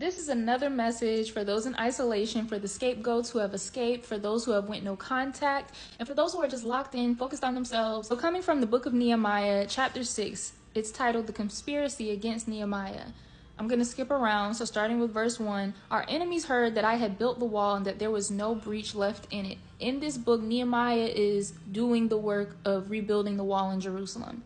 This is another message for those in isolation, for the scapegoats who have escaped, for those who have went no contact, and for those who are just locked in, focused on themselves. So coming from the book of Nehemiah, chapter 6, it's titled The Conspiracy Against Nehemiah. I'm going to skip around, so starting with verse 1. Our enemies heard that I had built the wall and that there was no breach left in it. In this book, Nehemiah is doing the work of rebuilding the wall in Jerusalem.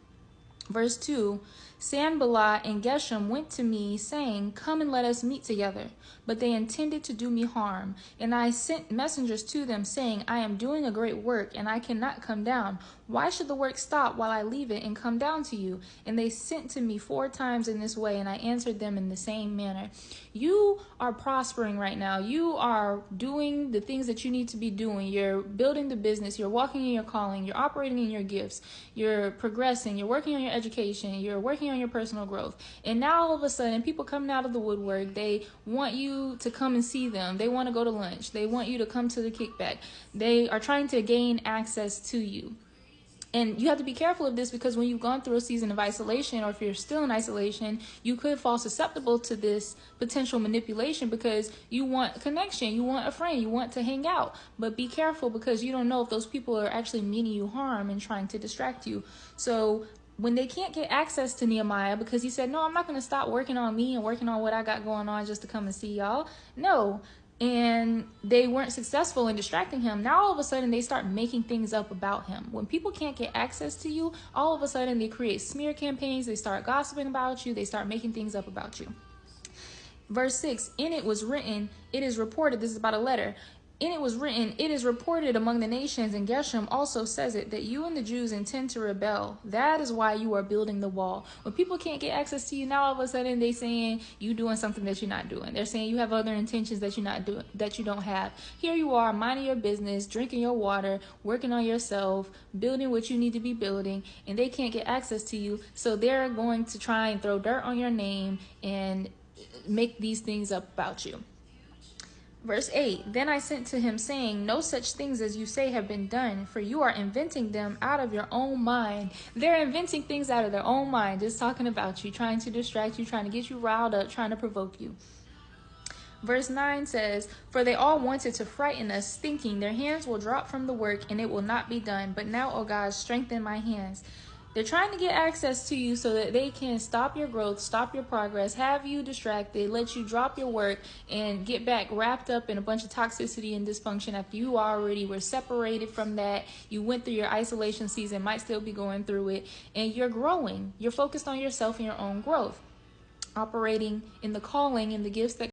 Verse 2, Sanballat and Geshem went to me, saying, Come and let us meet together. But they intended to do me harm. And I sent messengers to them, saying, I am doing a great work, and I cannot come down. Why should the work stop while I leave it and come down to you? And they sent to me 4 times in this way, and I answered them in the same manner. You are prospering right now. You are doing the things that you need to be doing. You're building the business. You're walking in your calling. You're operating in your gifts. You're progressing. You're working on your education. You're working on your personal growth. And now all of a sudden, people coming out of the woodwork, they want you to come and see them. They want to go to lunch. They want you to come to the kickback. They are trying to gain access to you. And you have to be careful of this, because when you've gone through a season of isolation, or if you're still in isolation, you could fall susceptible to this potential manipulation, because you want connection, you want a friend, you want to hang out. But be careful, because you don't know if those people are actually meaning you harm and trying to distract you. So when they can't get access to Nehemiah, because he said, no, I'm not going to stop working on me and working on what I got going on just to come and see y'all. No. And they weren't successful in distracting him. Now all of a sudden they start making things up about him. When people can't get access to you, all of a sudden they create smear campaigns. They start gossiping about you. They start making things up about you. Verse 6, in it was written, it is reported, this is about a letter. In it was written, it is reported among the nations, and Geshem also says it, that you and the Jews intend to rebel. That is why you are building the wall. When people can't get access to you, now all of a sudden they saying you doing something that you're not doing. They're saying you have other intentions that you're not doing, that you don't have. Here you are, minding your business, drinking your water, working on yourself, building what you need to be building, and they can't get access to you. So they're going to try and throw dirt on your name and make these things up about you. Verse 8, then I sent to him, saying, no such things as you say have been done, for you are inventing them out of your own mind. They're inventing things out of their own mind, just talking about you, trying to distract you, trying to get you riled up, trying to provoke you. Verse 9 says, for they all wanted to frighten us, thinking their hands will drop from the work and it will not be done. But now, O God, strengthen my hands. They're trying to get access to you so that they can stop your growth, stop your progress, have you distracted, let you drop your work, and get back wrapped up in a bunch of toxicity and dysfunction after you already were separated from that. You went through your isolation season, might still be going through it, and you're growing. You're focused on yourself and your own growth, operating in the calling and the gifts that